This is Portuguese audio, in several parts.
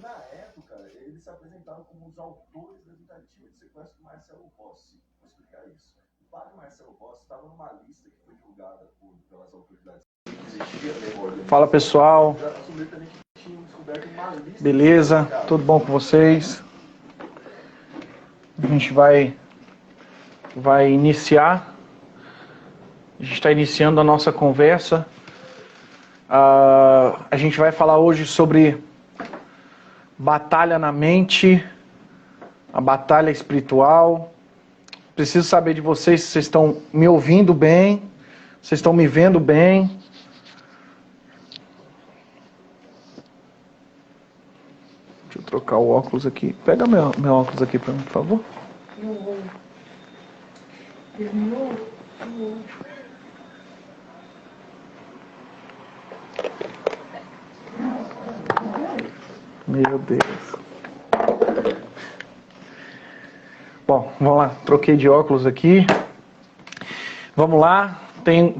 na época, eles se apresentaram como os autores da tentativa de sequestro do Marcelo Rossi. Vou explicar isso. O padre Marcelo Rossi estava numa lista que foi divulgada pelas autoridades. Fala, pessoal. Beleza? Tudo bom com vocês? A gente vai iniciar. A gente está iniciando a nossa conversa. A gente vai falar hoje sobre batalha na mente, a batalha espiritual. Preciso saber de vocês se vocês estão me ouvindo bem, vocês estão me vendo bem. Deixa eu trocar o óculos aqui. Pega meu óculos aqui para mim, por favor. Meu Deus. Bom, vamos lá. Troquei de óculos aqui. Vamos lá.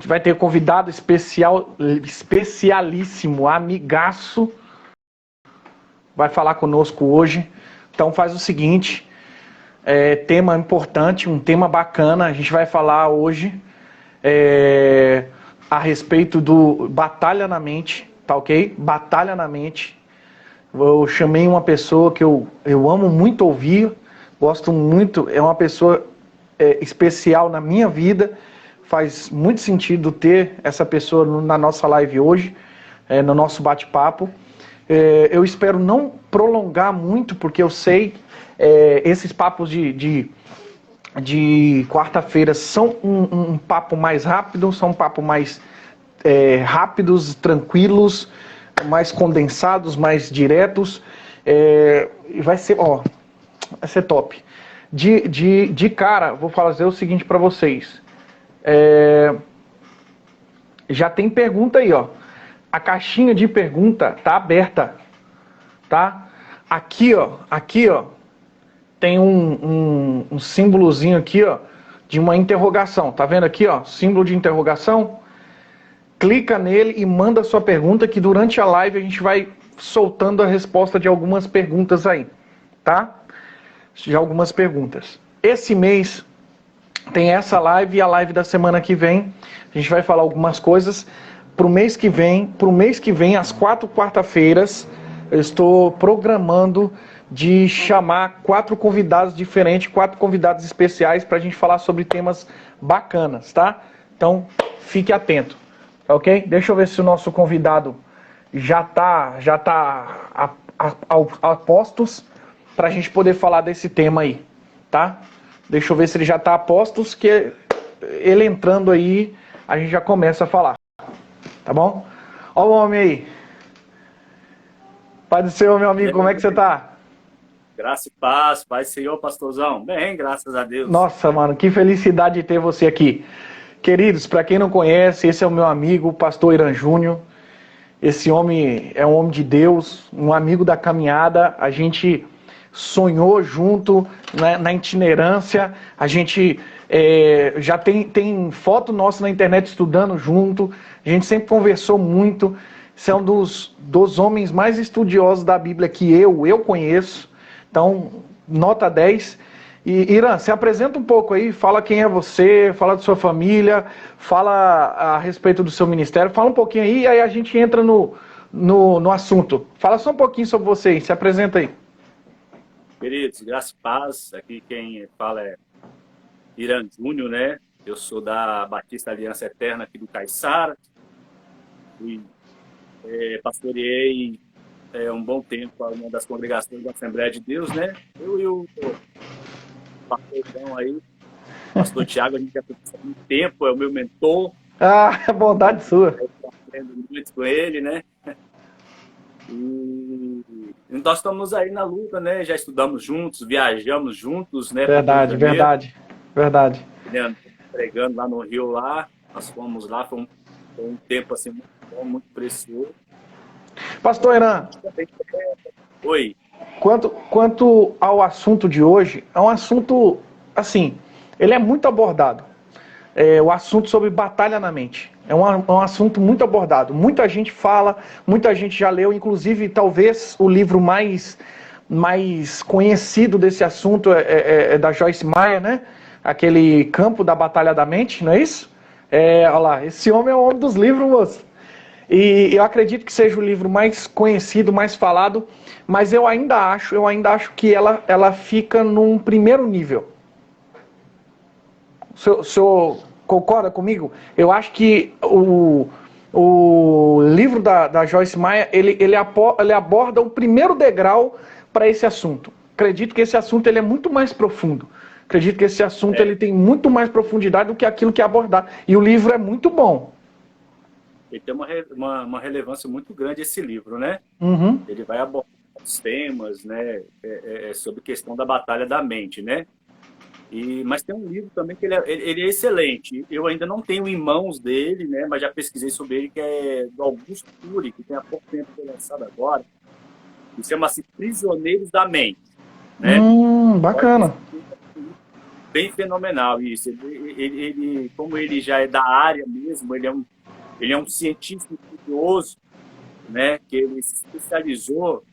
Vai ter convidado especialíssimo, amigaço. Vai falar conosco hoje. Então faz o seguinte. Tema importante, um tema bacana. A gente vai falar hoje a respeito do batalha na mente. Tá ok? Batalha na mente. Eu chamei uma pessoa que eu amo muito ouvir, gosto muito, é uma pessoa especial na minha vida, faz muito sentido ter essa pessoa na nossa live hoje, no nosso bate-papo. Eu espero não prolongar muito, porque eu sei, esses papos de quarta-feira são um papo mais rápido, são um papo mais rápidos, tranquilos, mais condensados, mais diretos, vai ser top. De cara, vou fazer o seguinte para vocês. Já tem pergunta aí, ó. A caixinha de pergunta tá aberta, tá? Aqui, ó, tem um símbolozinho aqui, ó, de uma interrogação. Tá vendo aqui, ó, símbolo de interrogação? Clica nele e manda sua pergunta, que durante a live a gente vai soltando a resposta de algumas perguntas aí, tá? De algumas perguntas. Esse mês tem essa live e a live da semana que vem. A gente vai falar algumas coisas. Pro mês que vem, às 4 quarta-feiras, eu estou programando de chamar 4 convidados diferentes, 4 convidados especiais para a gente falar sobre temas bacanas, tá? Então, fique atento. Ok? Deixa eu ver se o nosso convidado já tá a postos para a gente poder falar desse tema aí, tá? Deixa eu ver se ele já tá a postos, que ele entrando aí, a gente já começa a falar, tá bom? Ó o homem aí. Pai do Senhor, meu amigo, como é que você tá? Graça e paz, Pai Senhor, pastorzão. Bem, graças a Deus. Nossa, mano, que felicidade de ter você aqui. Queridos, para quem não conhece, esse é o meu amigo, o pastor Irã Júnior. Esse homem é um homem de Deus, um amigo da caminhada. A gente sonhou junto na itinerância. A gente já tem foto nossa na internet estudando junto. A gente sempre conversou muito. Esse é um dos homens mais estudiosos da Bíblia que eu conheço. Então, nota 10. E, Irã, se apresenta um pouco aí, fala quem é você, fala de sua família, fala a respeito do seu ministério, fala um pouquinho aí, aí a gente entra no assunto. Fala só um pouquinho sobre você, se apresenta aí. Queridos, graça e paz, aqui quem fala é Irã Júnior, né? Eu sou da Batista Aliança Eterna aqui do Caiçara, e pastoreei um bom tempo a uma das congregações da Assembleia de Deus, né? Eu e o pastorzão aí, pastor Tiago, a gente já tem muito tempo, é o meu mentor. Ah, bondade sua. Eu aprendo muito com ele, né? E nós estamos aí na luta, né? Já estudamos juntos, viajamos juntos, né? Verdade. Pregando lá no Rio, lá, nós fomos lá, foi um tempo assim muito bom, muito precioso. Pastor Irã. Oi. Quanto ao assunto de hoje, é um assunto, assim, ele é muito abordado. O assunto sobre batalha na mente. É um assunto muito abordado. Muita gente fala, muita gente já leu, inclusive talvez o livro mais conhecido desse assunto é da Joyce Meyer, né? Aquele Campo da Batalha da Mente, não é isso? Olha lá, esse homem é o homem dos livros, moço. E eu acredito que seja o livro mais conhecido, mais falado, mas eu ainda acho que ela fica num primeiro nível. O senhor concorda comigo? Eu acho que o livro da Joyce Meyer, ele aborda o primeiro degrau para esse assunto. Acredito que esse assunto ele é muito mais profundo. Acredito que esse assunto ele tem muito mais profundidade do que aquilo que é abordado. E o livro é muito bom. Ele tem uma relevância muito grande, esse livro, né? Uhum. Ele vai abordar os temas, né? Sobre questão da batalha da mente, né? Mas tem um livro também que ele é excelente. Eu ainda não tenho em mãos dele, né? Mas já pesquisei sobre ele, que é do Augusto Cury, que tem há pouco tempo foi lançado agora. Que chama-se Prisioneiros da Mente, né? Bacana. Bem fenomenal isso. Ele, como ele já é da área mesmo, ele é um cientista estudioso, né? Que ele se especializou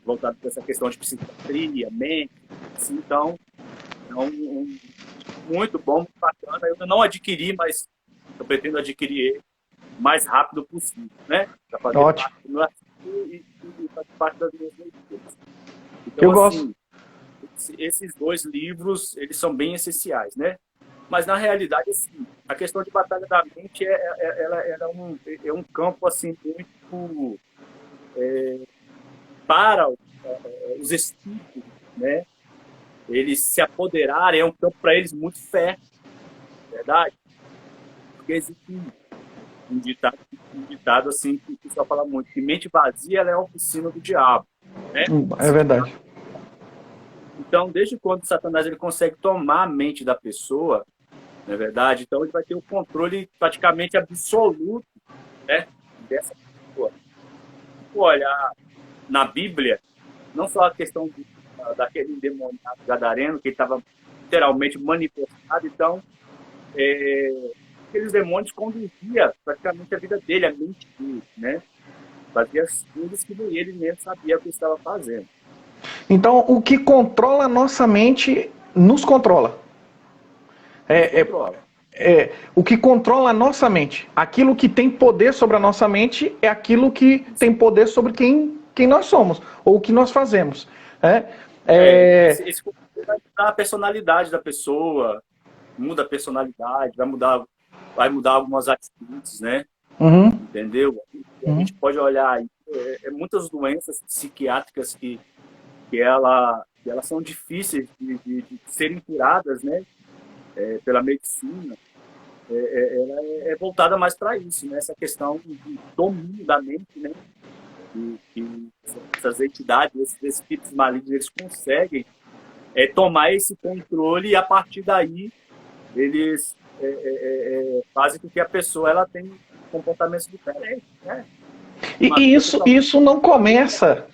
voltado para essa questão de psiquiatria, mente. Assim, então, é muito bom, muito bacana. Eu ainda não adquiri, mas eu pretendo adquirir ele o mais rápido possível, né? Para fazer ótimo. Parte do meu artigo e fazer parte das minhas leituras. Então, eu assim, gosto. Esses dois livros, eles são bem essenciais, né? Mas, na realidade, assim, a questão de batalha da mente é um campo, assim, muito para os espíritos, né? Eles se apoderarem, é um campo para eles muito fértil, verdade? Porque existe um ditado assim, que o pessoal fala muito, que mente vazia ela é a oficina do diabo, né? É verdade. Então, desde quando Satanás ele consegue tomar a mente da pessoa, não é verdade? Então, ele vai ter um controle praticamente absoluto, né, dessa pessoa. Olha, na Bíblia, não só a questão daquele endemoniado gadareno, que estava literalmente manifestado, então, aqueles demônios conduziam praticamente a vida dele, a mente dele, né? Fazia as coisas que nem ele mesmo sabia o que estava fazendo. Então, o que controla a nossa mente nos controla. O que controla a nossa mente. Aquilo que tem poder sobre a nossa mente é aquilo que tem poder sobre quem nós somos, ou o que nós fazemos. Esse vai mudar a personalidade da pessoa, muda a personalidade, vai mudar algumas atitudes, né? Uhum. Entendeu? A gente pode olhar muitas doenças psiquiátricas que elas são difíceis de serem curadas, né? Pela medicina. Ela é voltada mais para isso, né? Essa questão do domínio da mente, né? Que essas entidades, esses espíritos malignos, eles conseguem tomar esse controle e a partir daí eles fazem com que a pessoa ela tenha comportamentos diferentes, né? E isso não começa.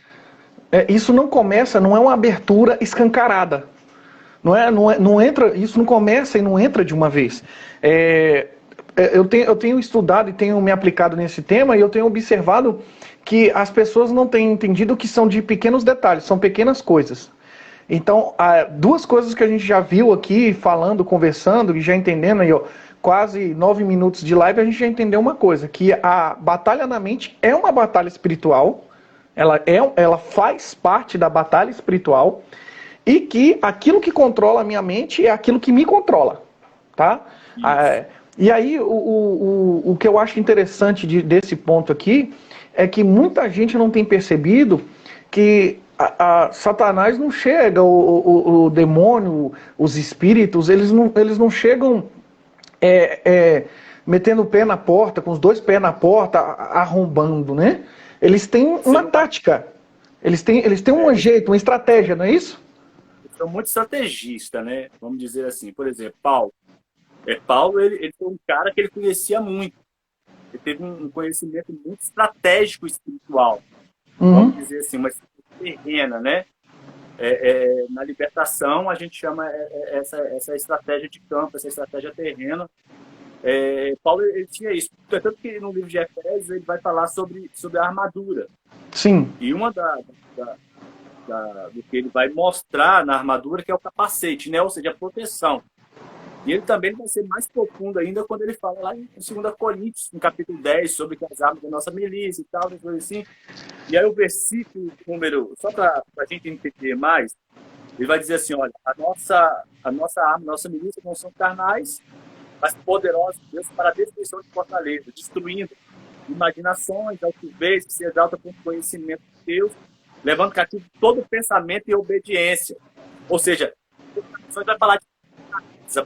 Isso não começa, não é uma abertura escancarada. Não entra, isso não começa e não entra de uma vez. Eu tenho estudado e tenho me aplicado nesse tema e eu tenho observado que as pessoas não têm entendido que são de pequenos detalhes, são pequenas coisas. Então, duas coisas que a gente já viu aqui, falando, conversando e já entendendo aí, ó, quase 9 minutos de live, a gente já entendeu uma coisa, que a batalha na mente é uma batalha espiritual, ela faz parte da batalha espiritual, e que aquilo que controla a minha mente é aquilo que me controla, tá? E aí, o que eu acho interessante desse ponto aqui é que muita gente não tem percebido que Satanás não chega, o demônio, os espíritos, eles não chegam metendo o pé na porta, com os dois pés na porta, arrombando, né? Eles têm uma tática, eles têm um jeito, uma estratégia, não é isso? São muito estrategistas, né? Vamos dizer assim. Por exemplo, Paulo ele foi um cara que ele conhecia muito. Ele teve um conhecimento muito estratégico espiritual. Vamos dizer assim, uma terrena, né? Na libertação, a gente chama essa estratégia de campo, essa estratégia terrena, Paulo ele tinha isso. Tanto que no livro de Efésios ele vai falar sobre a armadura. Sim. E uma do que ele vai mostrar na armadura que é o capacete, né? Ou seja, a proteção. E ele também vai ser mais profundo ainda quando ele fala lá em 2 Coríntios, no capítulo 10, sobre as armas da nossa milícia e tal, coisa assim. E aí o versículo número, só para a gente entender mais, ele vai dizer assim, olha, a nossa arma, a nossa milícia não são carnais, mas poderosos, Deus, para a destruição de fortaleza, destruindo imaginações, altivez, que se exalta com o conhecimento de Deus, levando cativo todo pensamento e obediência. Ou seja, você vai falar de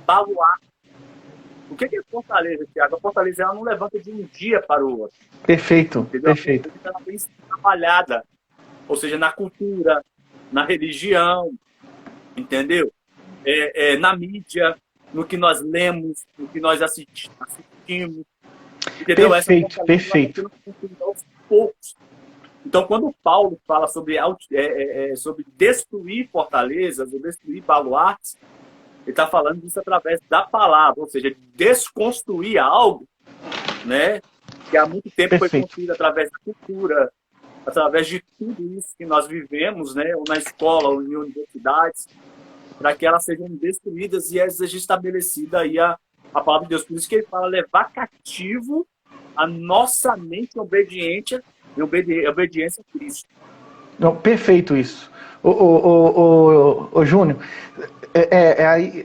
baluarte. O que é fortaleza, Tiago? A fortaleza ela não levanta de um dia para o outro. Perfeito, Entendeu? perfeito. Ela vem trabalhada, ou seja, na cultura, na religião, entendeu? Na mídia, no que nós lemos, no que nós assistimos, entendeu? Perfeito, perfeito. Aos poucos. Então, quando Paulo fala sobre destruir fortalezas, ou destruir baluartes, ele está falando disso através da palavra, ou seja, desconstruir algo, né, que há muito tempo foi construído através da cultura, através de tudo isso que nós vivemos, né, ou na escola, ou em universidades, para que elas sejam destruídas e seja estabelecida aí a palavra de Deus. Por isso que ele fala levar cativo a nossa mente obediente e obediência a Cristo. Não, perfeito isso. Ô Júnior,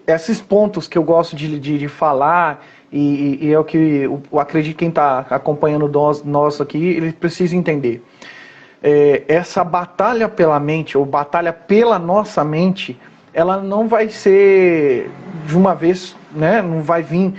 esses pontos que eu gosto de falar, e é o que eu acredito que quem está acompanhando nós aqui, ele precisa entender. Essa batalha pela mente, ou batalha pela nossa mente, ela não vai ser de uma vez, né? Não vai vir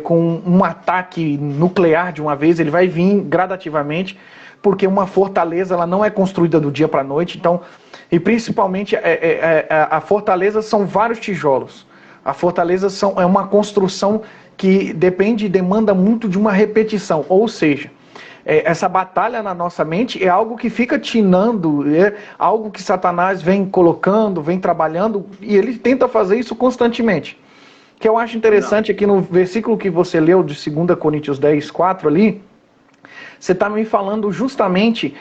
com um ataque nuclear de uma vez, ele vai vir gradativamente, porque uma fortaleza ela não é construída do dia para a noite. Então, e principalmente a fortaleza são vários tijolos. A fortaleza é uma construção que demanda muito de uma repetição, ou seja, essa batalha na nossa mente é algo que fica tinando, é algo que Satanás vem colocando, vem trabalhando, e ele tenta fazer isso constantemente. O que eu acho interessante aqui no versículo que você leu de 2 Coríntios 10, 4 ali, você está me falando justamente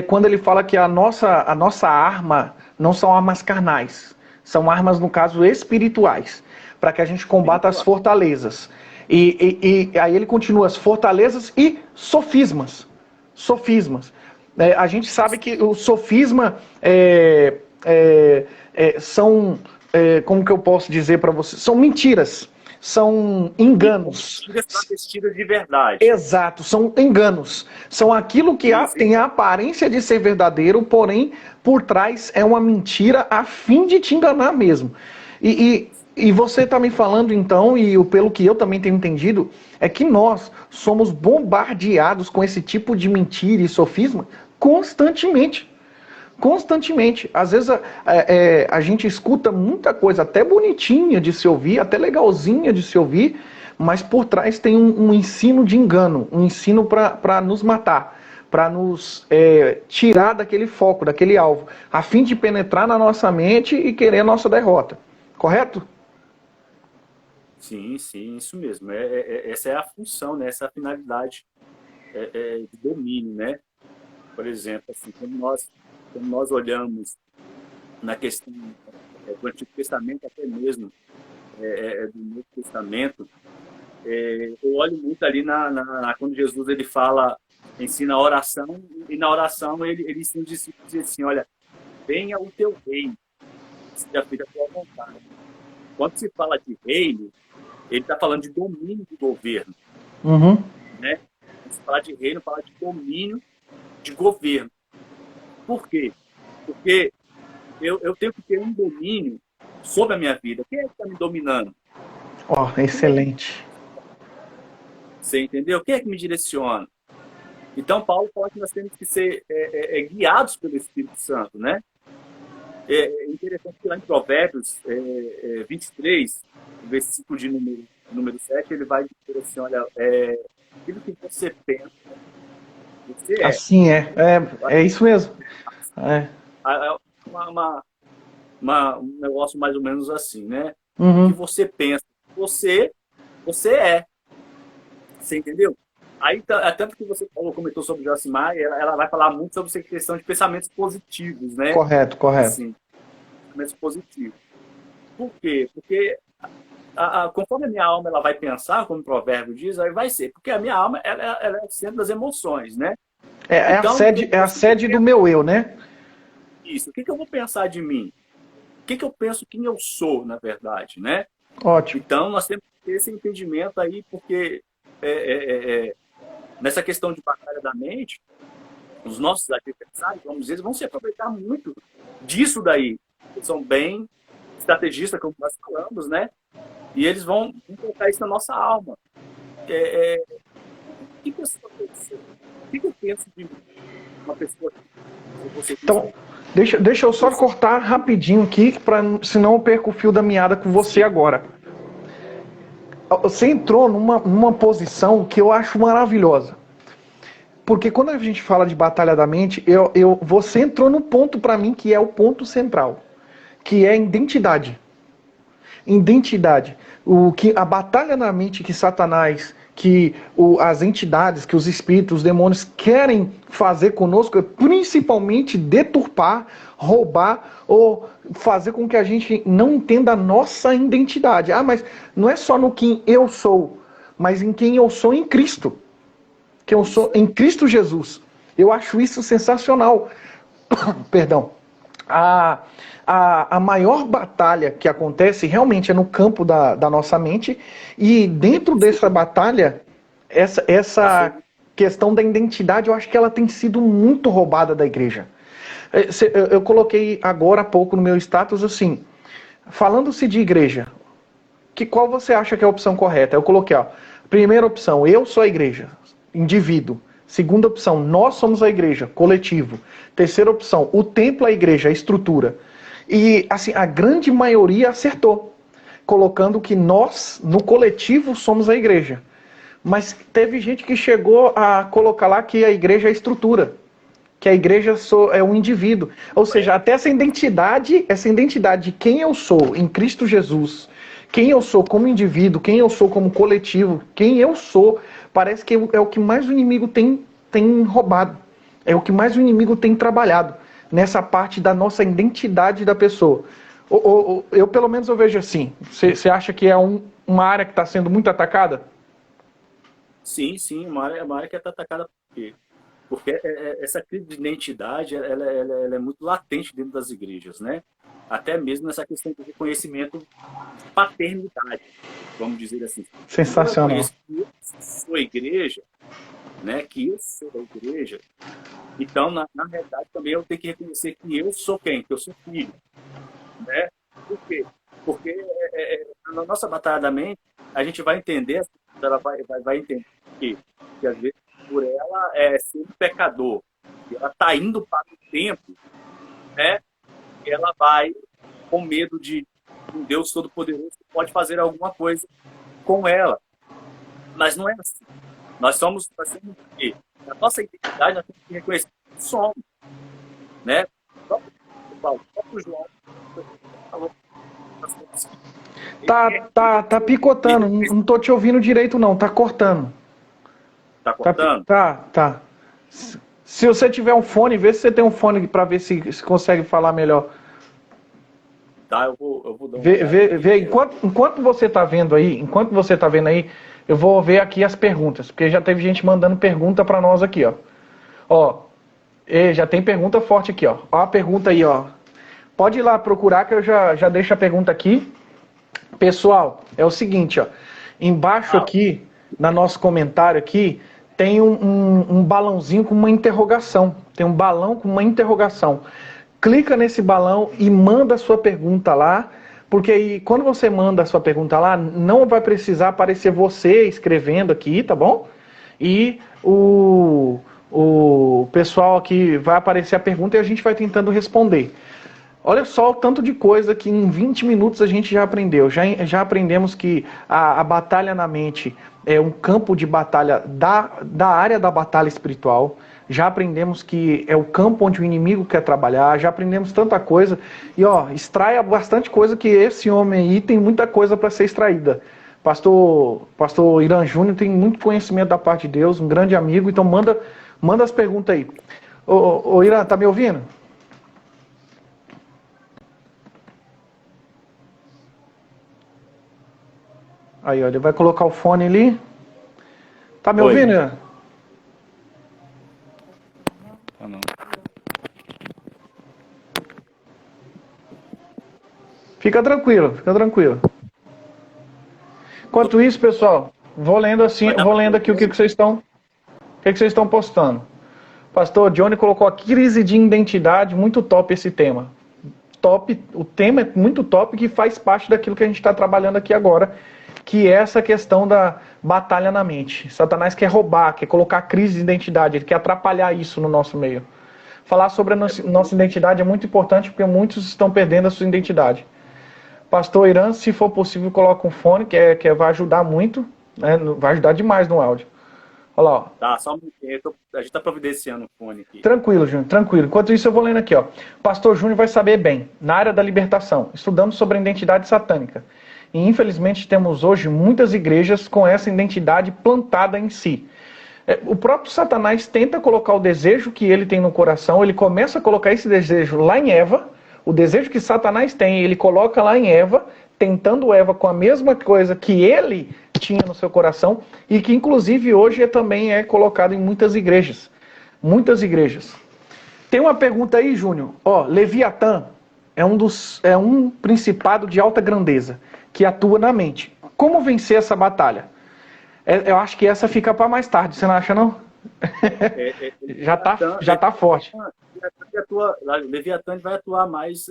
quando ele fala que a nossa arma não são armas carnais, são armas, no caso, espirituais, para que a gente combata as fortalezas. E aí ele continua, as fortalezas e sofismas. Sofismas. A gente sabe que o sofisma são, como que eu posso dizer para você, são mentiras. São enganos. Mentiras vestidas de verdade. Exato, são enganos. São aquilo que tem a aparência de ser verdadeiro, porém, por trás é uma mentira a fim de te enganar mesmo. E você está me falando, então, e pelo que eu também tenho entendido, é que nós somos bombardeados com esse tipo de mentira e sofisma constantemente. Constantemente. Às vezes a gente escuta muita coisa até bonitinha de se ouvir, até legalzinha de se ouvir, mas por trás tem um ensino de engano, um ensino para nos matar, para nos tirar daquele foco, daquele alvo, a fim de penetrar na nossa mente e querer a nossa derrota. Correto? Sim, isso mesmo. Essa é a função, né? Essa é a finalidade de domínio, né? Por exemplo, assim, quando nós olhamos na questão do Antigo Testamento, até mesmo do Novo Testamento, eu olho muito ali quando Jesus ele ensina a oração, e na oração ele ensina os discípulos a dizer assim, olha, venha o teu reino, seja feita a tua vontade. Quando se fala de reino, ele está falando de domínio de governo. Uhum. Né? Quando se fala de reino, fala de domínio de governo. Por quê? Porque eu tenho que ter um domínio sobre a minha vida. Quem é que está me dominando? Excelente. Você entendeu? Quem é que me direciona? Então, Paulo fala que nós temos que ser guiados pelo Espírito Santo, né? É interessante que lá em Provérbios 23, versículo de número 7, ele vai dizer assim, olha, aquilo que você pensa, você é. Assim é isso mesmo. Um negócio mais ou menos assim, né? Uhum. O que você pensa, você é. Você entendeu? Aí, tanto que você comentou sobre Joacimar, ela vai falar muito sobre essa questão de pensamentos positivos, né? Correto, correto. Assim, pensamentos positivos. Por quê? Porque conforme a minha alma ela vai pensar, como o provérbio diz, aí vai ser. Porque a minha alma ela é o centro das emoções, né? Então, É a sede do meu eu, né? isso. O que eu vou pensar de mim? O que eu penso quem eu sou, na verdade, né? Ótimo. Então, nós temos que ter esse entendimento aí, porque nessa questão de batalha da mente, os nossos adversários, vamos dizer, vão se aproveitar muito disso daí. Eles são bem estrategistas, como nós falamos, né? E eles vão colocar isso na nossa alma. O que eu penso de uma pessoa que você Então, deixa eu só cortar rapidinho aqui, senão eu perco o fio da meada com você agora. Você entrou numa posição que eu acho maravilhosa. Porque quando a gente fala de batalha da mente, você entrou no ponto para mim que é o ponto central, que é identidade. Identidade. A batalha na mente que Satanás, que as entidades, que os espíritos, os demônios querem fazer conosco é principalmente deturpar, roubar ou fazer com que a gente não entenda a nossa identidade. Ah, mas não é só no quem eu sou, mas em quem eu sou em Cristo. Que eu sou em Cristo Jesus. Eu acho isso sensacional. Perdão. A maior batalha que acontece realmente é no campo da nossa mente, e dentro dessa batalha, essa questão da identidade, eu acho que ela tem sido muito roubada da igreja. Eu coloquei agora há pouco no meu status assim, falando-se de igreja, qual você acha que é a opção correta? Eu coloquei, primeira opção, eu sou a igreja, indivíduo. Segunda opção, nós somos a igreja, coletivo. Terceira opção, o templo é a igreja, a estrutura. E assim, a grande maioria acertou, colocando que nós, no coletivo, somos a igreja. Mas teve gente que chegou a colocar lá que a igreja é a estrutura, que a igreja é um indivíduo. Ou seja, até essa identidade de quem eu sou em Cristo Jesus, quem eu sou como indivíduo, quem eu sou como coletivo, quem eu sou, parece que é o que mais o inimigo tem roubado. É o que mais o inimigo tem trabalhado nessa parte da nossa identidade da pessoa. Eu pelo menos eu vejo assim. Você acha que é uma área que está sendo muito atacada? Sim, uma área que está atacada por quê? Porque essa crise de identidade ela é muito latente dentro das igrejas, né? Até mesmo nessa questão de reconhecimento de paternidade, vamos dizer assim. Sensacional. Eu sou igreja, né? Que eu sou da igreja. Então, na realidade, também eu tenho que reconhecer que eu sou quem? Que eu sou filho, né? Por quê? Porque na nossa batalha da mente, a gente vai entender, ela vai entender que às vezes por ela ser um pecador, e ela está indo para o templo, né? Ela vai com medo de um Deus Todo-Poderoso que pode fazer alguma coisa com ela. Mas não é assim. Nós somos o quê? A nossa identidade nós temos que reconhecer que somos, né? O próprio João falou. Tá picotando, não tô te ouvindo direito não, tá cortando. Tá cortando? Tá. Se você tiver um fone, vê se você tem um fone para ver se consegue falar melhor. Tá, eu vou dar Vê, enquanto você tá vendo aí, eu vou ver aqui as perguntas, porque já teve gente mandando pergunta para nós aqui, ó. Já tem pergunta forte aqui, ó. Ó a pergunta aí, ó. Pode ir lá procurar que eu já deixo a pergunta aqui. Pessoal, é o seguinte, ó. Embaixo aqui, no nosso comentário aqui, tem um balãozinho com uma interrogação. Tem um balão com uma interrogação. Clica nesse balão e manda a sua pergunta lá, porque aí, quando você manda a sua pergunta lá, não vai precisar aparecer você escrevendo aqui, tá bom? E o pessoal aqui vai aparecer a pergunta e a gente vai tentando responder. Olha só o tanto de coisa que em 20 minutos a gente já aprendeu. Já aprendemos que a batalha na mente é um campo de batalha da área da batalha espiritual. Já aprendemos que é o campo onde o inimigo quer trabalhar. Já aprendemos tanta coisa. E extraia bastante coisa, que esse homem aí tem muita coisa para ser extraída. Pastor Irã Júnior tem muito conhecimento da parte de Deus, um grande amigo, então manda as perguntas aí. Ô Irã, tá me ouvindo? Aí, ó, ele vai colocar o fone ali. Tá me ouvindo, Irã? Ah, não. Fica tranquilo, fica tranquilo. Enquanto isso, pessoal, vou lendo aqui o que vocês estão postando. Pastor Johnny colocou a crise de identidade, muito top esse tema. Top, o tema é muito top, que faz parte daquilo que a gente está trabalhando aqui agora, que é essa questão da batalha na mente. Satanás quer roubar, quer colocar crise de identidade, ele quer atrapalhar isso no nosso meio. Falar sobre a nossa identidade é muito importante, porque muitos estão perdendo a sua identidade. Pastor Irã, se for possível, coloca um fone, que vai ajudar muito, né? Vai ajudar demais no áudio. Olha lá, ó. Tá, só um minutinho. A gente está providenciando o fone aqui. Tranquilo, Júnior, tranquilo. Enquanto isso, eu vou lendo aqui, ó. Pastor Júnior vai saber bem, na área da libertação, estudamos sobre a identidade satânica. E, infelizmente, temos hoje muitas igrejas com essa identidade plantada em si. O próprio Satanás tenta colocar o desejo que ele tem no coração, ele começa a colocar esse desejo lá em Eva. O desejo que Satanás tem, ele coloca lá em Eva, tentando Eva com a mesma coisa que ele tinha no seu coração e que inclusive hoje também é colocado em muitas igrejas. Muitas igrejas. Tem uma pergunta aí, Júnior. Ó, Leviatã é um principado de alta grandeza que atua na mente. Como vencer essa batalha? Eu acho que essa fica para mais tarde, você não acha, não? Já tá forte. Leviatã vai atuar mais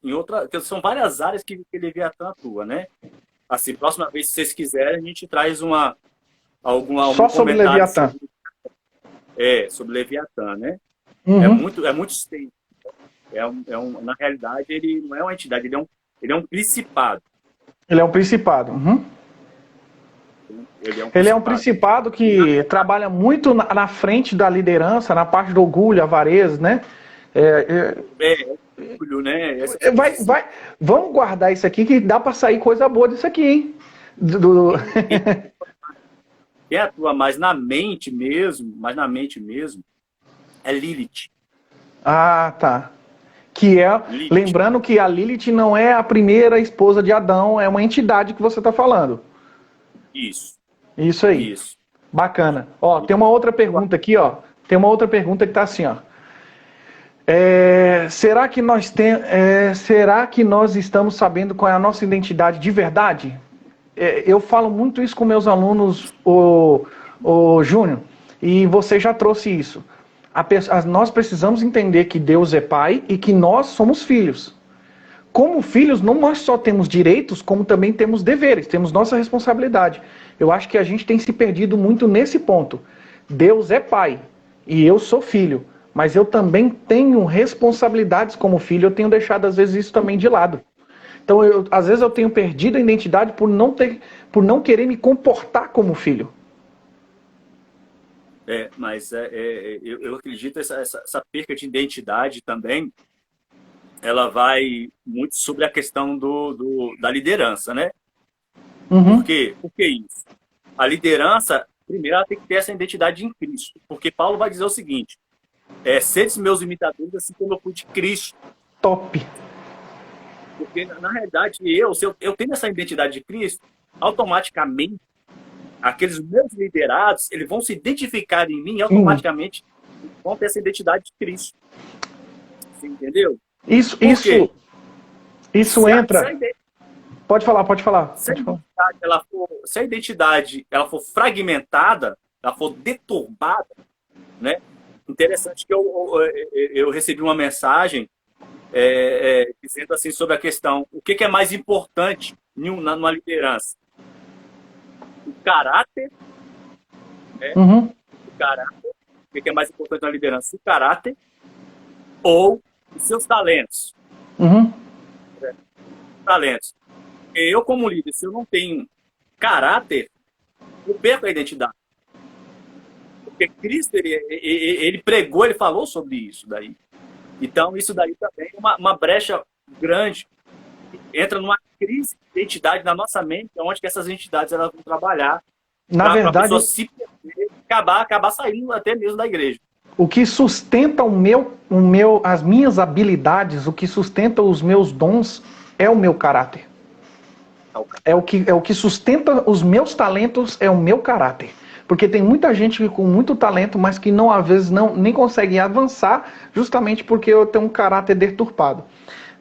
em outra. São várias áreas que Leviatã atua, né? Assim, próxima vez, se vocês quiserem, a gente traz algum só sobre Leviatã. Sobre Leviatã, né? Uhum. É muito extenso. Na realidade, ele não é uma entidade, ele é um principado. Ele é um principado. Uhum. Ele é um principado que trabalha muito na frente da liderança, na parte do orgulho, avareza, né? Orgulho, né? Vamos guardar isso aqui, que dá para sair coisa boa disso aqui, hein? Quem atua mais na mente mesmo, é Lilith. Ah, tá. Que é, Lilith. Lembrando que a Lilith não é a primeira esposa de Adão, é uma entidade que você está falando. Isso aí. Isso. Bacana. Ó, tem uma outra pergunta aqui, ó. Tem uma outra pergunta que tá assim, ó. Será que nós estamos sabendo qual é a nossa identidade de verdade? Eu falo muito isso com meus alunos, o Júnior, e você já trouxe isso. Nós precisamos entender que Deus é Pai e que nós somos filhos. Como filhos, não nós só temos direitos, como também temos deveres, temos nossa responsabilidade. Eu acho que a gente tem se perdido muito nesse ponto. Deus é pai e eu sou filho, mas eu também tenho responsabilidades como filho, eu tenho deixado às vezes isso também de lado. Então, às vezes eu tenho perdido a identidade por não querer me comportar como filho. Mas eu acredito que essa perca de identidade também, ela vai muito sobre a questão da liderança, né? Uhum. Por quê? Por que isso? A liderança, primeiro, ela tem que ter essa identidade em Cristo. Porque Paulo vai dizer o seguinte, sedes meus imitadores, assim como eu fui de Cristo. Top! Porque, na realidade, se eu tenho essa identidade de Cristo, automaticamente, aqueles meus liderados, eles vão se identificar em mim, automaticamente vão ter essa identidade de Cristo. Você entendeu? Isso entra... Pode falar. Se a identidade ela for fragmentada, ela for deturbada, né? Interessante que eu recebi uma mensagem dizendo assim sobre a questão, o que é mais importante numa liderança? O caráter, né? Uhum. O caráter. O que é mais importante na liderança? O caráter ou os seus talentos? Uhum. Talentos. Eu, como líder, se eu não tenho caráter, eu perco a identidade. Porque Cristo, ele pregou, ele falou sobre isso daí. Então, isso daí também é uma brecha grande. Entra numa crise de identidade na nossa mente, onde que essas entidades elas vão trabalhar Na para a verdade, pessoa se perder, acabar saindo até mesmo da igreja. o que sustenta as minhas habilidades, o que sustenta os meus dons é o meu caráter. É o que sustenta os meus talentos, é o meu caráter. Porque tem muita gente com muito talento, mas que não, às vezes nem consegue avançar, justamente porque eu tenho um caráter deturpado.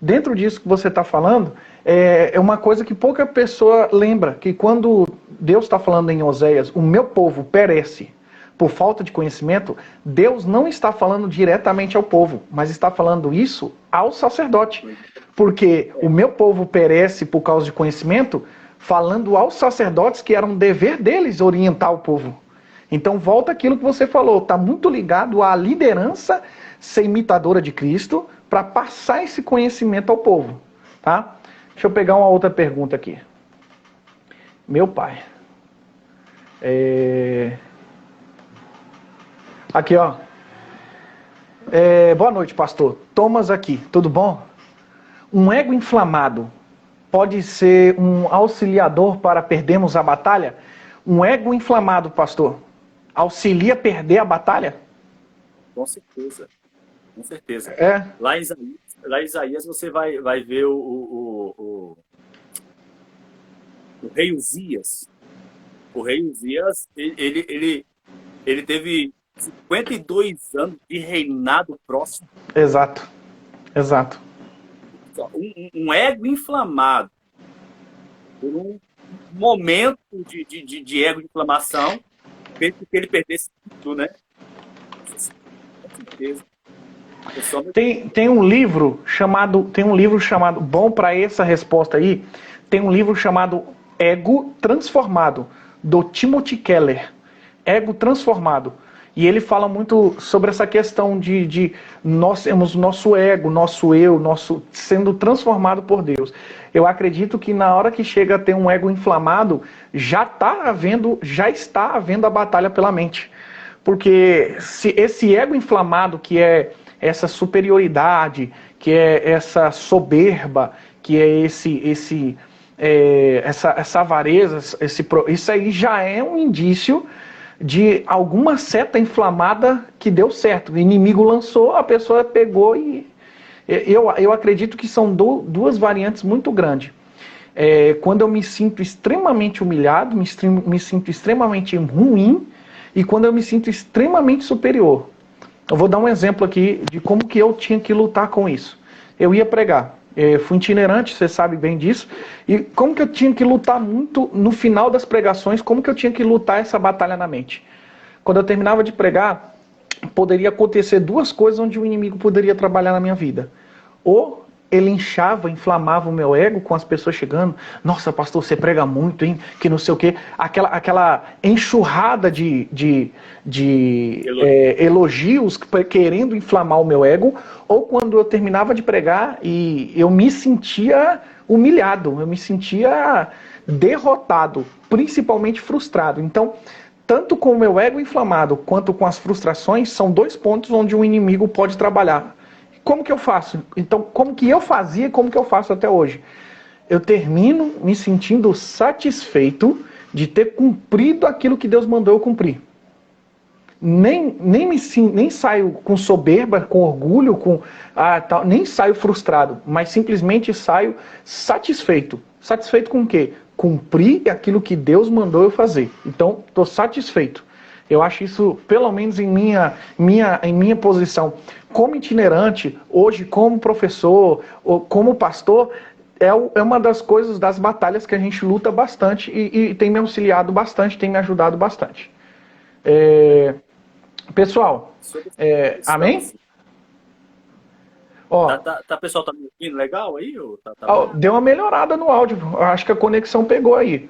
Dentro disso que você está falando, é uma coisa que pouca pessoa lembra, que quando Deus está falando em Oséias, o meu povo perece por falta de conhecimento, Deus não está falando diretamente ao povo, mas está falando isso ao sacerdote. Porque o meu povo perece por causa de conhecimento, falando aos sacerdotes que era um dever deles orientar o povo. Então volta aquilo que você falou, está muito ligado à liderança ser imitadora de Cristo para passar esse conhecimento ao povo. Tá? Deixa eu pegar uma outra pergunta aqui. Meu pai. Aqui, ó. Boa noite, pastor. Thomas aqui, tudo bom? Um ego inflamado pode ser um auxiliador para perdermos a batalha? Um ego inflamado, pastor, auxilia a perder a batalha? Com certeza. Com certeza. É. Lá em Isaías você vai ver o rei Uzias. O rei Uzias, ele teve 52 anos de reinado próximo. Exato. Um ego inflamado por um momento de ego de inflamação fez com que ele perdesse tudo, né? Com certeza. Tem um livro chamado, bom para essa resposta aí, tem um livro chamado Ego Transformado, do Timothy Keller. Ego Transformado. E ele fala muito sobre essa questão de nós temos nosso ego, nosso eu, sendo transformado por Deus. Eu acredito que na hora que chega a ter um ego inflamado, já está havendo a batalha pela mente. Porque se esse ego inflamado, que é essa superioridade, que é essa soberba, que é essa avareza, isso aí já é um indício de alguma seta inflamada que deu certo. O inimigo lançou, a pessoa pegou e... Eu acredito que são duas variantes muito grandes. Quando eu me sinto extremamente humilhado, me sinto extremamente ruim, e quando eu me sinto extremamente superior. Eu vou dar um exemplo aqui de como que eu tinha que lutar com isso. Eu ia pregar. Fui itinerante, você sabe bem disso. E como que eu tinha que lutar muito no final das pregações, como que eu tinha que lutar essa batalha na mente? Quando eu terminava de pregar, poderia acontecer duas coisas onde o inimigo poderia trabalhar na minha vida. Ou ele inflamava o meu ego com as pessoas chegando. Nossa, pastor, você prega muito, hein? Que não sei o quê. Aquela enxurrada de elogios querendo inflamar o meu ego. Ou quando eu terminava de pregar e eu me sentia humilhado, eu me sentia derrotado, principalmente frustrado. Então, tanto com o meu ego inflamado quanto com as frustrações, são dois pontos onde o inimigo pode trabalhar. Como que eu faço? Então, como que eu fazia e como que eu faço até hoje? Eu termino me sentindo satisfeito de ter cumprido aquilo que Deus mandou eu cumprir. Nem saio com soberba, com orgulho, nem saio frustrado, mas simplesmente saio satisfeito. Satisfeito com o quê? Cumprir aquilo que Deus mandou eu fazer. Então, estou satisfeito. Eu acho isso, pelo menos em minha posição como itinerante, hoje como professor, ou como pastor, é uma das coisas, das batalhas que a gente luta bastante e tem me auxiliado bastante, tem me ajudado bastante. Pessoal, amém? Ó, pessoal, tá me ouvindo legal aí? Ou tá deu uma melhorada no áudio, acho que a conexão pegou aí.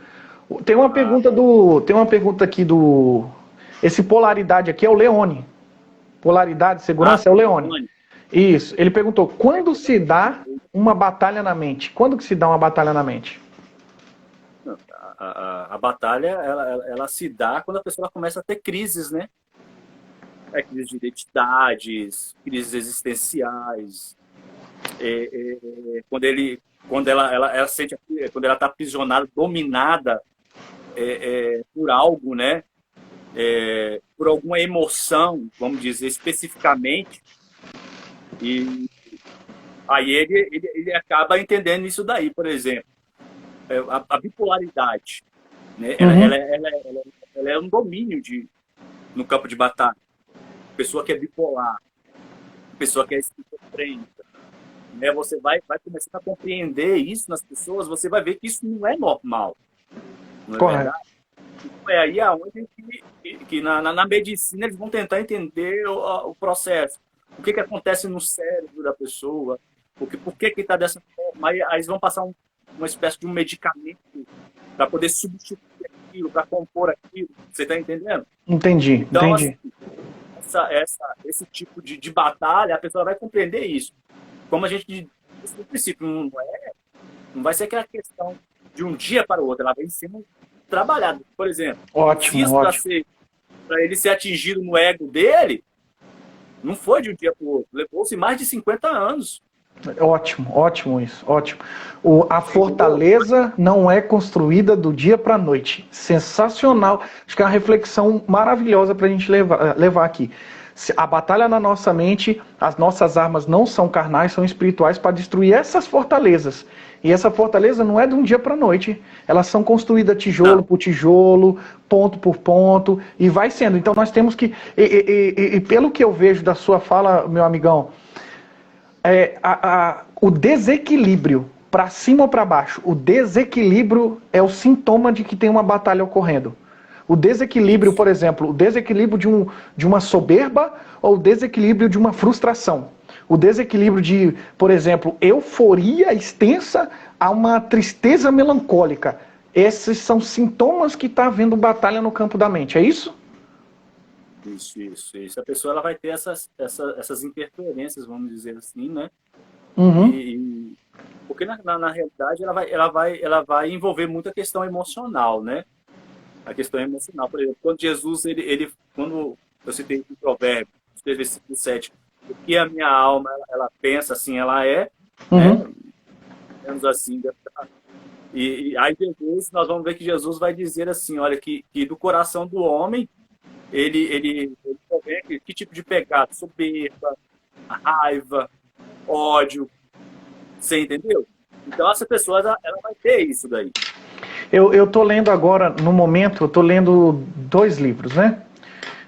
Tem uma pergunta aqui do... Esse polaridade aqui é o Leone. Polaridade, segurança é o Leone. Isso. Ele perguntou, quando se dá uma batalha na mente? Quando que se dá uma batalha na mente? A batalha, ela se dá quando a pessoa começa a ter crises, né? Crises de identidades, crises existenciais. Quando ele quando ela sente, quando ela está aprisionada, dominada por algo, né? Por alguma emoção, vamos dizer especificamente, e aí ele acaba entendendo isso daí, por exemplo, a bipolaridade, né? Uhum. Ela é um domínio no campo de batalha. Pessoa que é bipolar, pessoa que é esquizofrênica, né? Você vai começar a compreender isso nas pessoas, você vai ver que isso não é normal, não é Correto. verdade? É aí aonde que na medicina eles vão tentar entender o processo. O que acontece no cérebro da pessoa, por que está dessa forma. Aí eles vão passar uma espécie de um medicamento para poder substituir aquilo, para compor aquilo. Você está entendendo? Entendi, Então, entendi. assim, esse tipo de batalha, a pessoa vai compreender isso. Como a gente disse no princípio, não vai ser aquela questão de um dia para o outro, ela vem sendo trabalhada. Por exemplo, o Ótimo, CIS, ótimo. para ele ser atingido no ego dele, não foi de um dia para o outro, levou-se mais de 50 anos. Ótimo, ótimo isso, ótimo. A Você entendeu? fortaleza não é construída do dia para a noite. Sensacional. Acho que é uma reflexão maravilhosa para a gente levar aqui. A batalha na nossa mente, as nossas armas não são carnais, são espirituais para destruir essas fortalezas. E essa fortaleza não é de um dia para a noite. Elas são construídas tijolo Não. por tijolo, ponto por ponto, e vai sendo. Então nós temos que. E pelo que eu vejo da sua fala, meu amigão, o desequilíbrio, para cima ou para baixo, o desequilíbrio é o sintoma de que tem uma batalha ocorrendo. O desequilíbrio, Isso. por exemplo, o desequilíbrio de uma soberba ou o desequilíbrio de uma frustração. O desequilíbrio de, por exemplo, euforia extensa a uma tristeza melancólica. Esses são sintomas que está havendo batalha no campo da mente, é isso? Isso. A pessoa ela vai ter essas interferências, vamos dizer assim, né? Uhum. E, porque na realidade ela vai envolver muita questão emocional, né? A questão emocional. Por exemplo, quando Jesus, quando eu citei o provérbio, versículo 7, o que a minha alma ela pensa, assim ela é, Uhum. né? Menos assim. E aí Jesus, nós vamos ver que Jesus vai dizer assim, olha, que do coração do homem, ele provém que tipo de pecado? Soberba, raiva, ódio, você entendeu? Então essa pessoa, ela vai ter isso daí. Eu tô lendo agora, no momento, eu tô lendo 2 livros, né?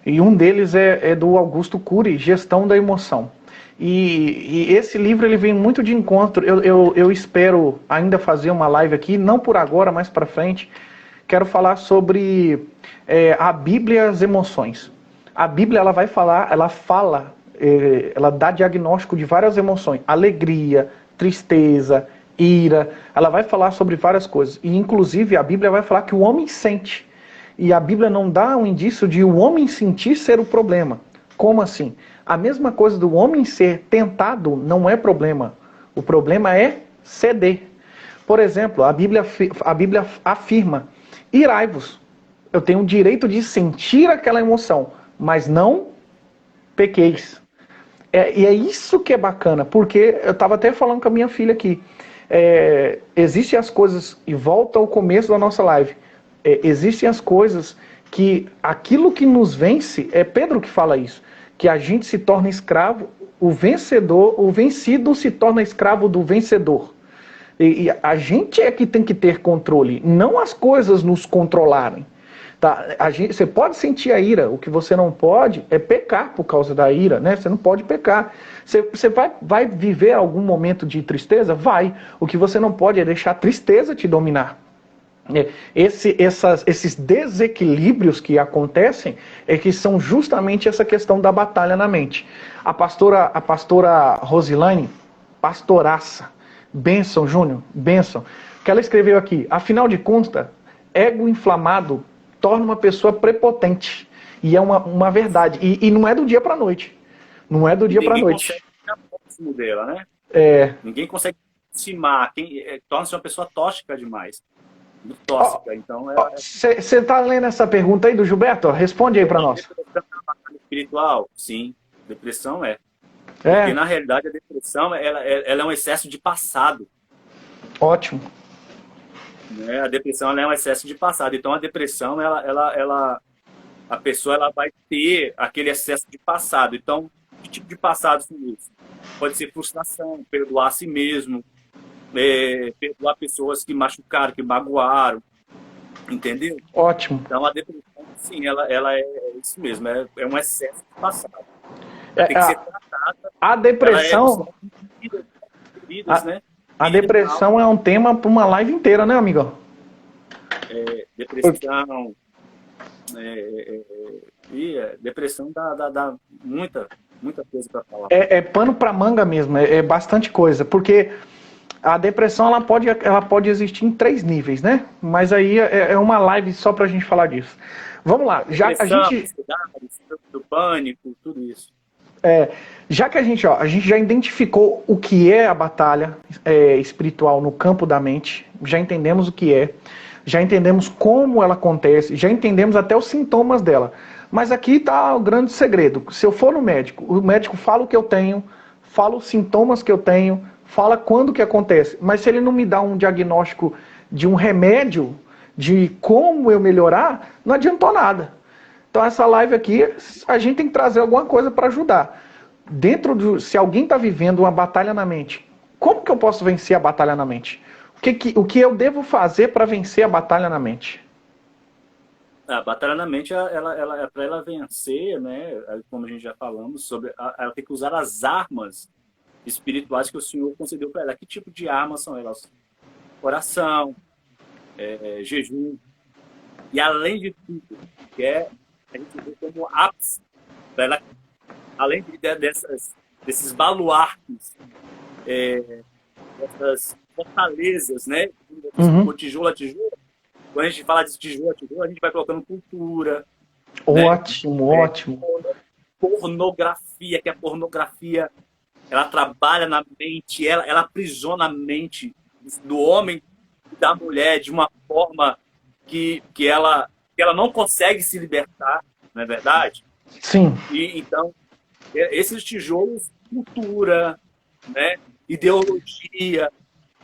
E um deles é do Augusto Cury, Gestão da Emoção. E esse livro ele vem muito de encontro. Eu espero ainda fazer uma live aqui, não por agora, mas para frente. Quero falar sobre a Bíblia e as emoções. A Bíblia ela vai falar, ela dá diagnóstico de várias emoções: alegria, tristeza, ira. Ela vai falar sobre várias coisas. E inclusive a Bíblia vai falar que o homem sente. E a Bíblia não dá um indício de o homem sentir ser o problema. Como assim? A mesma coisa do homem ser tentado não é problema. O problema é ceder. Por exemplo, a Bíblia afirma: irai-vos. Eu tenho o direito de sentir aquela emoção, mas não pequeis. E é isso que é bacana, porque eu estava até falando com a minha filha aqui. Existem as coisas, e volta ao começo da nossa live, existem as coisas que aquilo que nos vence, é Pedro que fala isso, que a gente se torna escravo, o vencido se torna escravo do vencedor. E a gente é que tem que ter controle, não as coisas nos controlarem. Tá? Você pode sentir a ira, o que você não pode é pecar por causa da ira, né? Você não pode pecar. Você vai viver algum momento de tristeza? Vai. O que você não pode é deixar a tristeza te dominar. Esses desequilíbrios que acontecem é que são justamente essa questão da batalha na mente. A pastora Rosilane, pastoraça, Benção Júnior, Benção, que ela escreveu aqui: afinal de contas, ego inflamado torna uma pessoa prepotente. E é uma verdade. E não é do dia para a noite. Não é do E dia para a ninguém noite. consegue ficar próximo dela, né? É. Ninguém consegue aproximar. Torna-se uma pessoa tóxica demais. Muito tóxica. Então, Você tá lendo essa pergunta aí do Gilberto? Responde aí para nós. depressão é uma batalha espiritual? Sim, depressão é. Porque, É. na realidade, a depressão ela é um excesso de passado. Ótimo. Né? A depressão ela é um excesso de passado. Então, a depressão, a pessoa ela vai ter aquele excesso de passado. Então, que tipo de passado são isso? Pode ser frustração, perdoar a si mesmo, perdoar pessoas que machucaram, que magoaram, entendeu? Ótimo. Então, a depressão, sim, ela é isso mesmo, é um excesso de passado. Ela É, tem que ser tratada. a depressão... Feridas, né? A depressão é um tema para uma live inteira, né, amigo? Depressão... depressão dá muita coisa para falar. É pano para manga mesmo, é bastante coisa, porque a depressão ela pode existir em 3 níveis, né? Mas aí é uma live só pra gente falar disso. Vamos lá, já a gente... do pânico, tudo isso. Já que a gente já identificou o que é a batalha espiritual no campo da mente, já entendemos o que é, já entendemos como ela acontece, já entendemos até os sintomas dela. Mas aqui está o grande segredo. Se eu for no médico, o médico fala o que eu tenho, fala os sintomas que eu tenho, fala quando que acontece. Mas se ele não me dá um diagnóstico de um remédio, de como eu melhorar, não adiantou nada. Então essa live aqui, a gente tem que trazer alguma coisa para ajudar. Se alguém está vivendo uma batalha na mente, como que eu posso vencer a batalha na mente? O que eu devo fazer para vencer a batalha na mente? A batalha na mente, para ela vencer, né, como a gente já falamos, ela tem que usar as armas espirituais que o Senhor concedeu para ela. Que tipo de armas são elas? Oração, jejum, e além de tudo, que a gente vê como ápice para ela, além desses baluartes, dessas fortalezas, né, tijolo a tijolo. Quando a gente fala de tijolo a tijolo, a gente vai colocando cultura. Ótimo, né? Ótimo. Pornografia, que a pornografia, ela trabalha na mente, ela aprisiona a mente do homem e da mulher de uma forma que ela não consegue se libertar, não é verdade? Sim. E então, esses tijolos, cultura, né, ideologia,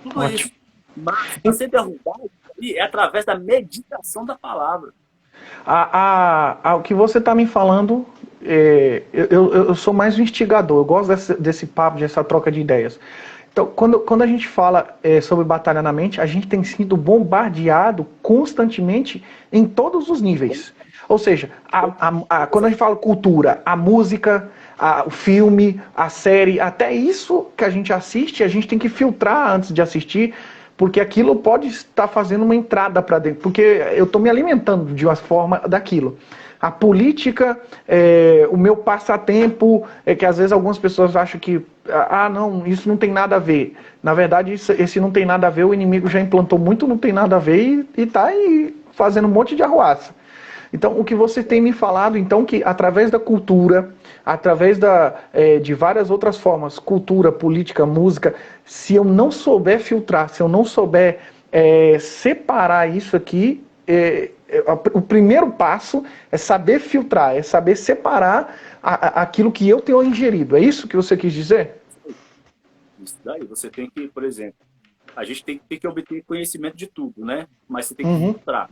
tudo Ótimo. isso. Mas para ser derrubado é através da meditação da palavra. O que você está me falando, eu sou mais um instigador, eu gosto desse papo, dessa troca de ideias. Então, quando a gente fala sobre batalha na mente, a gente tem sido bombardeado constantemente em todos os níveis. Ou seja, quando a gente fala cultura, a música, o filme, a série, até isso que a gente assiste, a gente tem que filtrar antes de assistir, porque aquilo pode estar fazendo uma entrada para dentro, porque eu estou me alimentando de uma forma daquilo. A política, o meu passatempo, que às vezes algumas pessoas acham que, não, isso não tem nada a ver. Na verdade, esse não tem nada a ver, o inimigo já implantou muito não tem nada a ver e está aí fazendo um monte de arruaça. Então, o que você tem me falado, então, que através da cultura, através de várias outras formas, cultura, política, música, se eu não souber filtrar, se eu não souber separar isso aqui, o primeiro passo é saber filtrar, é saber separar aquilo que eu tenho ingerido. É isso que você quis dizer? Isso daí, você tem que, por exemplo, a gente tem que obter conhecimento de tudo, né? Mas você tem que filtrar.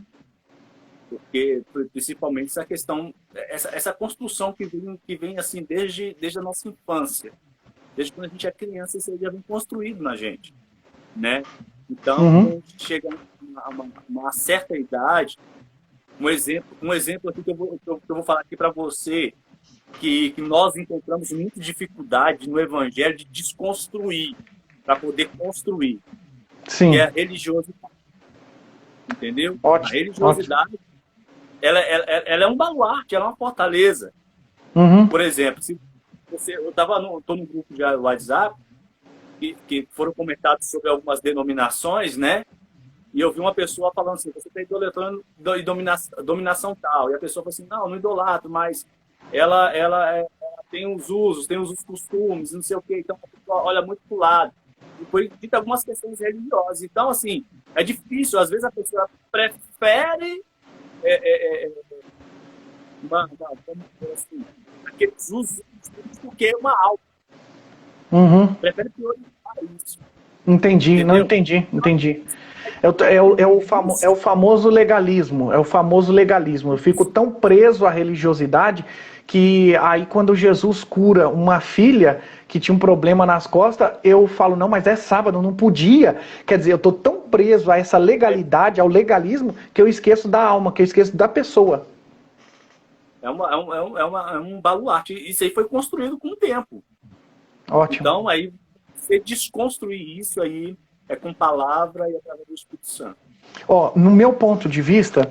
Porque, principalmente, essa questão, essa construção que vem assim, desde a nossa infância. Desde quando a gente é criança, isso já vem construído na gente, né? Então, quando a gente chega a uma certa idade, um exemplo aqui que eu vou falar aqui para você, que nós encontramos muita dificuldade no Evangelho de desconstruir, para poder construir. Sim. Que é a religiosidade. Entendeu? Ótimo, a religiosidade, ela é um baluarte, ela é uma fortaleza. Por exemplo, se eu estou num grupo de WhatsApp que foram comentados sobre algumas denominações, né? E eu vi uma pessoa falando assim, você está idolatrando dominação tal. E a pessoa falou assim, não idolatro, mas ela tem os usos, tem os costumes, não sei o quê. Então a pessoa olha muito para o lado. E foi dito algumas questões religiosas. Então, assim, é difícil. Às vezes a pessoa prefere assim, aqueles usos do que uma alma. Prefere priorizar isso. Entendi, não entendeu? entendi. É o famoso legalismo, é o famoso legalismo. Eu fico tão preso à religiosidade que aí quando Jesus cura uma filha que tinha um problema nas costas, eu falo, não, mas é sábado, não podia. Quer dizer, eu estou tão preso a essa legalidade, ao legalismo, que eu esqueço da alma, que eu esqueço da pessoa. É um baluarte. Isso aí foi construído com o tempo. Ótimo. Então, aí, você desconstruir isso aí é com palavra e através do Espírito Santo. Ó, no meu ponto de vista,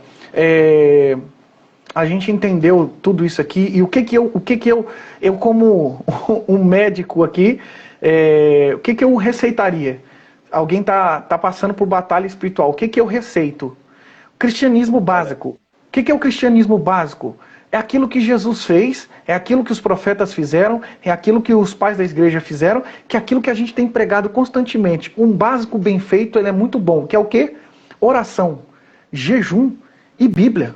a gente entendeu tudo isso aqui e eu como um médico aqui, o que eu receitaria? Alguém tá passando por batalha espiritual, o que eu receito? Cristianismo básico. O que é o cristianismo básico? É aquilo que Jesus fez, é aquilo que os profetas fizeram, é aquilo que os pais da igreja fizeram, que é aquilo que a gente tem pregado constantemente. Um básico bem feito, ele é muito bom, que é o quê? Oração, jejum e Bíblia.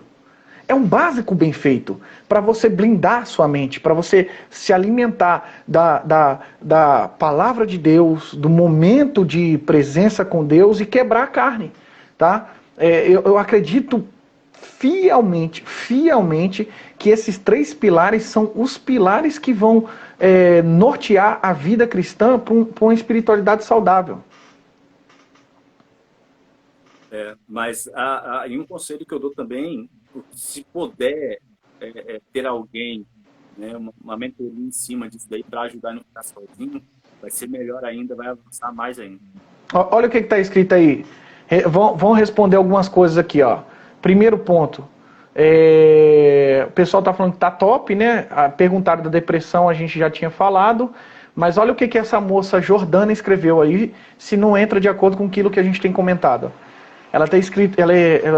É um básico bem feito para você blindar sua mente, para você se alimentar da palavra de Deus, do momento de presença com Deus e quebrar a carne. Tá? Eu acredito fielmente que esses 3 pilares são os pilares que vão nortear a vida cristã para uma espiritualidade saudável. Mas e um conselho que eu dou também, se puder ter alguém, né, uma mentoria em cima disso daí para ajudar a não ficar sozinho, vai ser melhor ainda, vai avançar mais ainda. Olha o que está escrito aí. Vão responder algumas coisas aqui, ó. Primeiro ponto. O pessoal está falando que tá top, né? Perguntaram da depressão, a gente já tinha falado. Mas olha o que essa moça Jordana escreveu aí, se não entra de acordo com aquilo que a gente tem comentado. Ela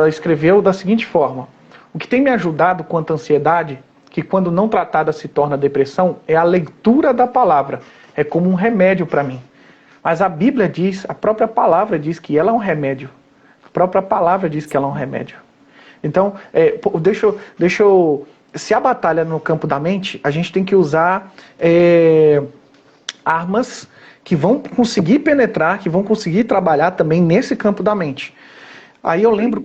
escreveu da seguinte forma: o que tem me ajudado quanto à ansiedade, que quando não tratada se torna depressão, é a leitura da palavra. É como um remédio para mim. Mas a Bíblia diz, a própria palavra diz que ela é um remédio. A própria palavra diz que ela é um remédio. Então, se a batalha é no campo da mente, a gente tem que usar armas que vão conseguir penetrar, que vão conseguir trabalhar também nesse campo da mente. Aí eu lembro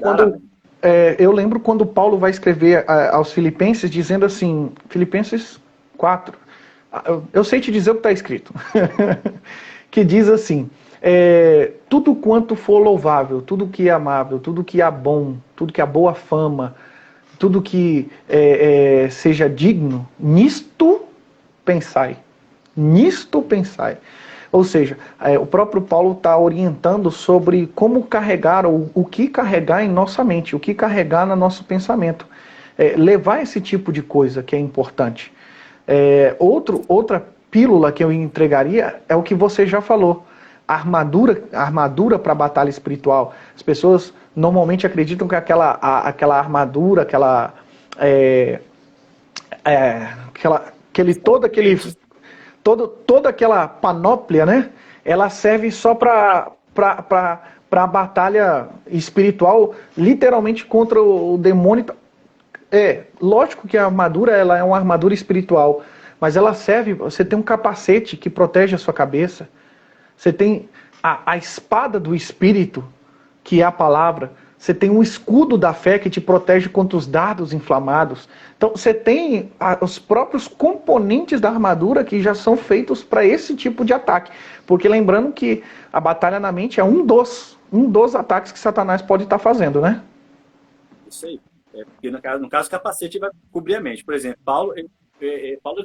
quando Paulo vai escrever aos Filipenses, dizendo assim, Filipenses 4, eu sei te dizer o que está escrito, que diz assim, tudo quanto for louvável, tudo que é amável, tudo que é bom, tudo que é boa fama, tudo que seja digno, nisto pensai. Nisto pensai. Ou seja, o próprio Paulo está orientando sobre como carregar, ou o que carregar em nossa mente, o que carregar no nosso pensamento. Levar esse tipo de coisa que é importante. Outra pílula que eu entregaria é o que você já falou. Armadura para a batalha espiritual. As pessoas normalmente acreditam que aquela armadura, toda aquela panóplia, né? Ela serve só para a batalha espiritual, literalmente contra o demônio. Lógico que a armadura ela é uma armadura espiritual, mas ela serve. Você tem um capacete que protege a sua cabeça. Você tem a espada do Espírito, que é a palavra. Você tem um escudo da fé que te protege contra os dardos inflamados. Então você tem os próprios componentes da armadura que já são feitos para esse tipo de ataque. Porque lembrando que a batalha na mente é um dos ataques que Satanás pode estar fazendo, né? Isso aí. Porque no caso o capacete vai cobrir a mente. Por exemplo, Paulo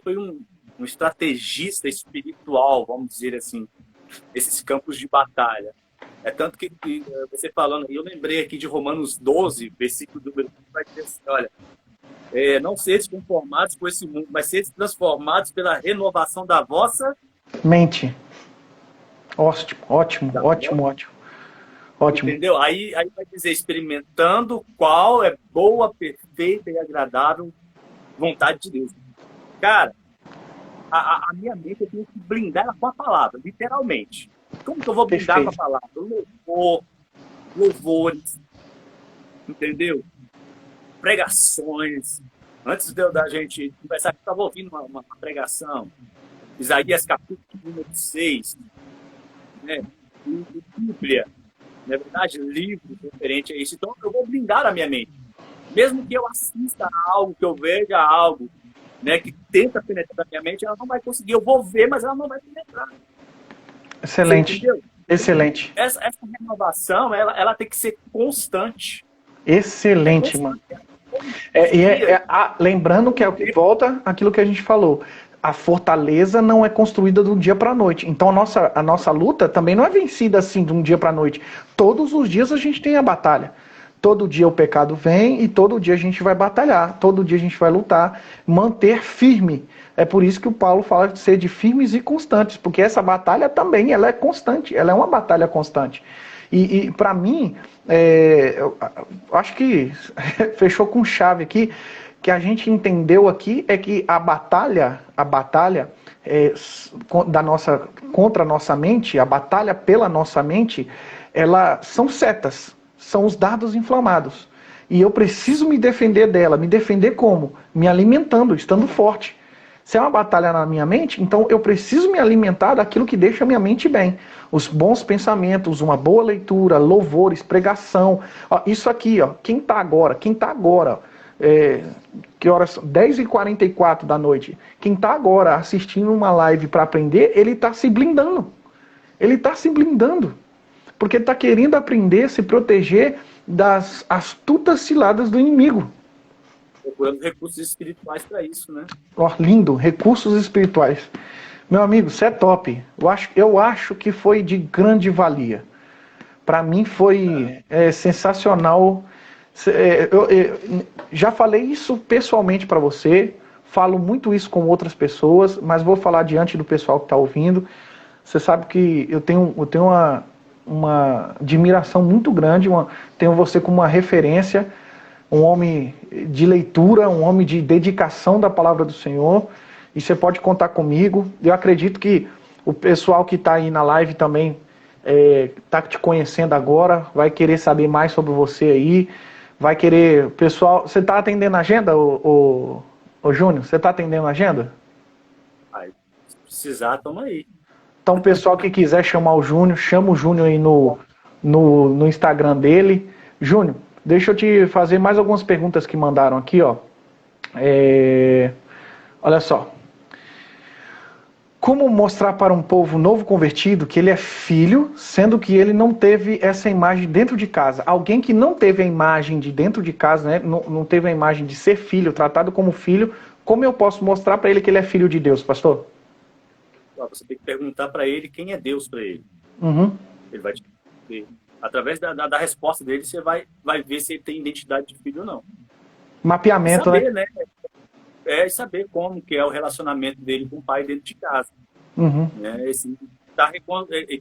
foi um estrategista espiritual, vamos dizer assim, esses campos de batalha. Tanto que você falando, eu lembrei aqui de Romanos 12, versículo número 1, vai dizer assim, olha, não seres conformados com esse mundo, mas seres transformados pela renovação da vossa mente. Ótimo. Entendeu? Aí vai dizer, experimentando qual é boa, perfeita e agradável vontade de Deus. Cara, a minha mente eu tenho que blindar com a palavra, literalmente. Como que eu vou blindar com a palavra? Louvores, entendeu? Pregações. Antes da gente conversar, eu estava ouvindo uma pregação. Isaías capítulo número 6. Né? de Bíblia, na verdade, livros referentes a isso. Então, eu vou blindar a minha mente. Mesmo que eu assista a algo, que eu veja algo, né, que tenta penetrar na minha mente, ela não vai conseguir. Eu vou ver, mas ela não vai penetrar. Excelente. Excelente. Essa renovação, ela tem que ser constante. Excelente, mano. Lembrando que volta aquilo que a gente falou. A fortaleza não é construída do dia para a noite. Então a nossa luta também não é vencida assim de um dia para a noite. Todos os dias a gente tem a batalha. Todo dia o pecado vem e todo dia a gente vai batalhar. Todo dia a gente vai lutar. Manter firme. É por isso que o Paulo fala de ser de firmes e constantes. Porque essa batalha também ela é constante. Ela é uma batalha constante. E para mim, eu acho que fechou com chave aqui, que a gente entendeu aqui é que a batalha contra a nossa mente, a batalha pela nossa mente, são setas, são os dardos inflamados. E eu preciso me defender dela. Me defender como? Me alimentando, estando forte. Se é uma batalha na minha mente, então eu preciso me alimentar daquilo que deixa a minha mente bem. Os bons pensamentos, uma boa leitura, louvores, pregação. Ó, isso aqui, ó, quem está agora, que horas são? 10h44 da noite. Quem está agora assistindo uma live para aprender, ele está se blindando. Ele está se blindando. Porque está querendo aprender a se proteger das astutas ciladas do inimigo. Procurando recursos espirituais para isso, né? Ó, lindo, recursos espirituais. Meu amigo, você é top. Eu acho que foi de grande valia. Para mim foi sensacional. Eu já falei isso pessoalmente para você. Falo muito isso com outras pessoas, mas vou falar diante do pessoal que está ouvindo. Você sabe que eu tenho uma admiração muito grande. Tenho você como uma referência. Um homem de leitura, um homem de dedicação da palavra do Senhor, e você pode contar comigo. Eu acredito que o pessoal que está aí na live também está te conhecendo agora, vai querer saber mais sobre você aí, vai querer... Pessoal, você está atendendo a agenda, ô Júnior? Você está atendendo a agenda? Se precisar, toma aí. Então, o pessoal que quiser chamar o Júnior, chama o Júnior aí no Instagram dele. Júnior, deixa eu te fazer mais algumas perguntas que mandaram aqui, ó. Olha só. Como mostrar para um povo novo convertido que ele é filho, sendo que ele não teve essa imagem dentro de casa? Alguém que não teve a imagem de dentro de casa, né? Não teve a imagem de ser filho, tratado como filho, como eu posso mostrar para ele que ele é filho de Deus, pastor? Você tem que perguntar para ele quem é Deus para ele. Uhum. Ele vai te dizer. Através da resposta dele, você vai ver se ele tem identidade de filho ou não. Mapeamento, saber, né? Saber como que é o relacionamento dele com o pai dentro de casa. Uhum.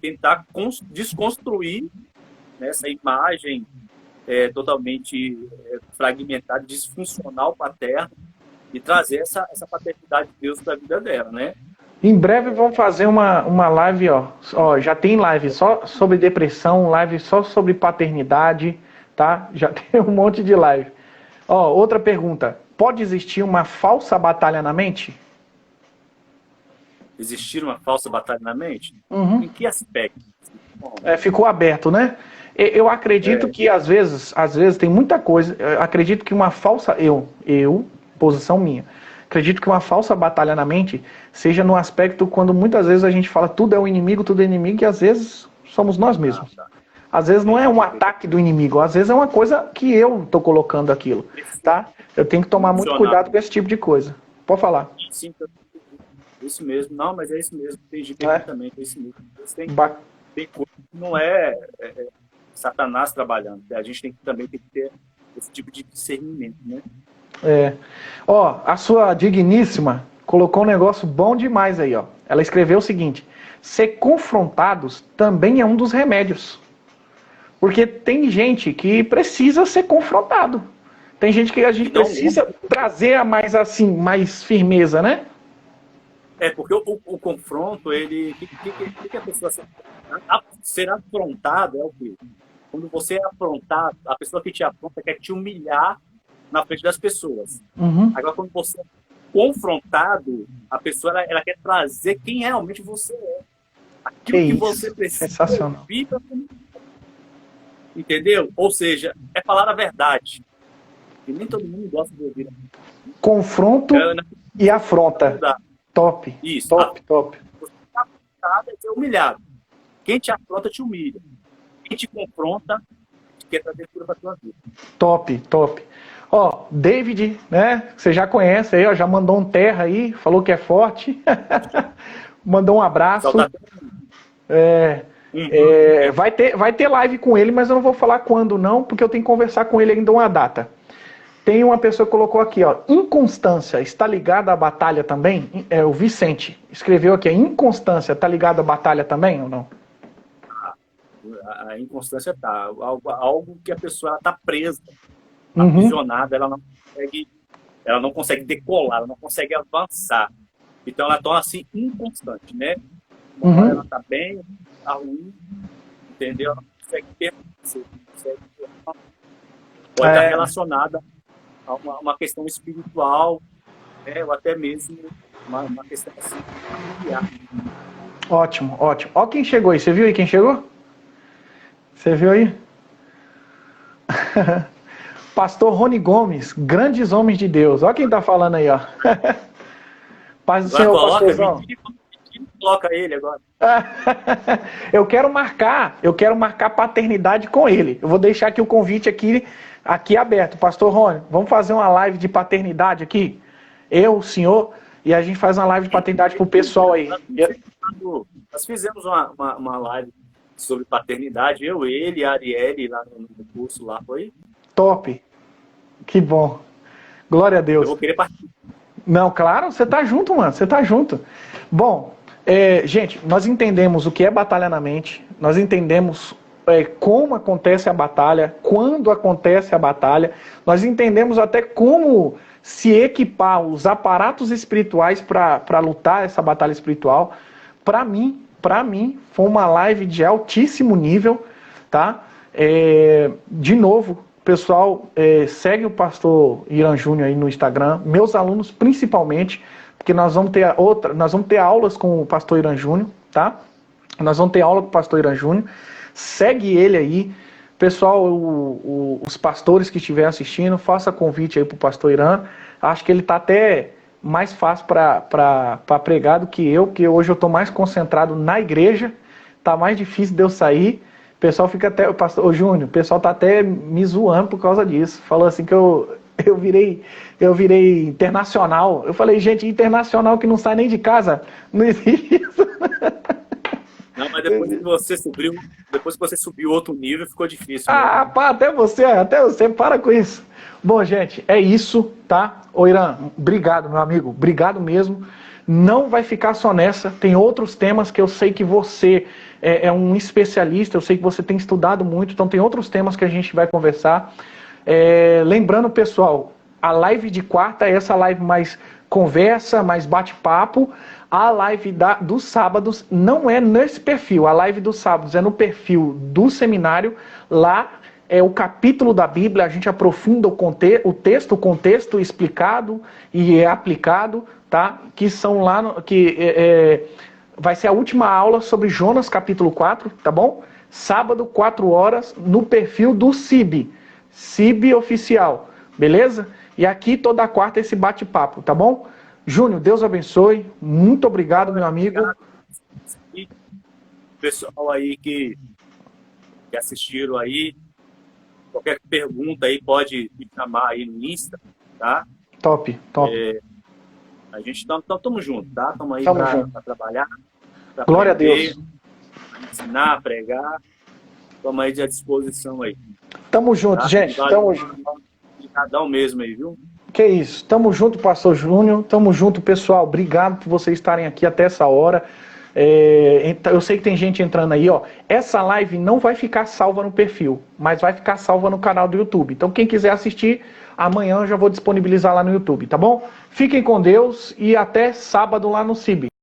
Tentar desconstruir, né, essa imagem totalmente fragmentada, disfuncional paterna, e trazer essa paternidade de Deus para a vida dela, né? Em breve vamos fazer uma live, ó, já tem live só sobre depressão, live só sobre paternidade, tá? Já tem um monte de live. Ó, outra pergunta. Pode existir uma falsa batalha na mente? Existir uma falsa batalha na mente? Uhum. Em que aspecto? Ficou aberto, né? Eu acredito que às vezes tem muita coisa. Eu acredito que uma falsa... posição minha. Acredito que uma falsa batalha na mente seja no aspecto quando muitas vezes a gente fala tudo é o inimigo, e às vezes somos nós mesmos. Às vezes não é um ataque do inimigo, às vezes é uma coisa que eu estou colocando aquilo, tá? Eu tenho que tomar muito cuidado com esse tipo de coisa. Pode falar. Sim, isso mesmo. Não, mas é isso mesmo. Entendi perfeitamente, é isso mesmo. Tem coisa que não é Satanás trabalhando. A gente também tem que ter esse tipo de discernimento, né? Ó, a sua digníssima colocou um negócio bom demais aí, ó. Ela escreveu o seguinte: ser confrontados também é um dos remédios. Porque tem gente que precisa ser confrontado. Tem gente que a gente precisa trazer a mais firmeza, né? Porque o confronto, ele... O que a pessoa ser afrontado é o quê? Quando você é afrontado, a pessoa que te afronta quer te humilhar na frente das pessoas. Uhum. Agora, quando você é confrontado, a pessoa ela quer trazer quem realmente você é. Aquilo que isso, você precisa sensacional. ouvir, entendeu? Ou seja, é falar a verdade. E nem todo mundo gosta de ouvir. Confronto e afronta. Top, Isso. top, top. Você está afrontado é ser humilhado. Quem te afronta te humilha. Quem te confronta quer trazer cura para a tua vida. Top, top. Ó, David, né? Você já conhece aí, ó, já mandou um terra aí, falou que é forte. Mandou um abraço. Vai ter live com ele, mas eu não vou falar quando não, porque eu tenho que conversar com ele ainda uma data. Tem uma pessoa que colocou aqui, ó, inconstância, está ligada à batalha também? É o Vicente, escreveu aqui, inconstância, está ligada à batalha também ou não? A inconstância está, algo que a pessoa está presa, aprisionada, ela não consegue decolar, ela não consegue avançar. Então ela torna assim inconstante, né? Uma hora ela está bem, está ruim, entendeu? Ela não consegue permanecer, pode estar relacionada a uma questão espiritual, né? Ou até mesmo uma questão assim familiar. Ótimo, ótimo. Ó quem chegou aí, você viu aí quem chegou? Você viu aí? Pastor Rony Gomes, grandes homens de Deus. Ó quem tá falando aí, ó. Paz do Senhor, pastorzão. Coloca ele agora. Eu quero marcar paternidade com ele. Eu vou deixar aqui o convite aqui aberto. Pastor Rony, vamos fazer uma live de paternidade aqui? Eu, o senhor, e a gente faz uma live de paternidade pro pessoal aí. Nós fizemos uma live sobre paternidade, ele, a Arielle, lá no curso lá, foi? Top. Que bom. Glória a Deus. Eu vou querer participar. Não, claro, você tá junto, mano. Você tá junto. Bom, gente, nós entendemos o que é batalha na mente. Nós entendemos como acontece a batalha, quando acontece a batalha. Nós entendemos até como se equipar os aparatos espirituais para lutar essa batalha espiritual. Para mim, foi uma live de altíssimo nível, tá? De novo, pessoal, segue o pastor Irã Júnior aí no Instagram, meus alunos principalmente, porque nós vamos ter aulas com o pastor Irã Júnior, tá? Nós vamos ter aula com o pastor Irã Júnior, segue ele aí, pessoal, os pastores que estiverem assistindo, faça convite aí pro pastor Irã, acho que ele tá até mais fácil para pregar do que eu, porque hoje eu estou mais concentrado na igreja, tá mais difícil de eu sair. O pessoal fica até, o pastor Júnior, o pessoal tá até me zoando por causa disso. Falou assim que eu virei internacional. Eu falei, gente, internacional que não sai nem de casa, não existe isso. Não, mas depois que você subiu outro nível, ficou difícil. Né? Até você, para com isso. Bom, gente, é isso, tá? Ô Irã, obrigado, meu amigo, obrigado mesmo. Não vai ficar só nessa, tem outros temas que eu sei que você é um especialista, eu sei que você tem estudado muito, então tem outros temas que a gente vai conversar. Lembrando, pessoal, a live de quarta é essa live mais conversa, mais bate-papo. A live dos sábados não é nesse perfil, a live dos sábados é no perfil do seminário, lá é o capítulo da Bíblia, a gente aprofunda o contexto explicado e aplicado, tá? Que são lá, vai ser a última aula sobre Jonas capítulo 4, tá bom? Sábado, 4 horas, no perfil do CIB oficial, beleza? E aqui toda quarta esse bate-papo, tá bom? Júnior, Deus abençoe, muito obrigado, meu amigo. E pessoal aí que assistiram aí, qualquer pergunta aí pode me chamar aí no Insta, tá? Top. A gente estamos juntos, tá? Estamos aí para trabalhar. Pra Glória aprender, a Deus. pra ensinar, pregar. Estamos aí à disposição aí. Tamo junto, tá? Gente. Tamo junto. Obrigadão mesmo aí, viu? Que isso. Tamo junto, pastor Júnior. Tamo junto, pessoal. Obrigado por vocês estarem aqui até essa hora. Eu sei que tem gente entrando aí, ó. Essa live não vai ficar salva no perfil, mas vai ficar salva no canal do YouTube. Então quem quiser assistir, amanhã eu já vou disponibilizar lá no YouTube, tá bom? Fiquem com Deus e até sábado lá no CIB.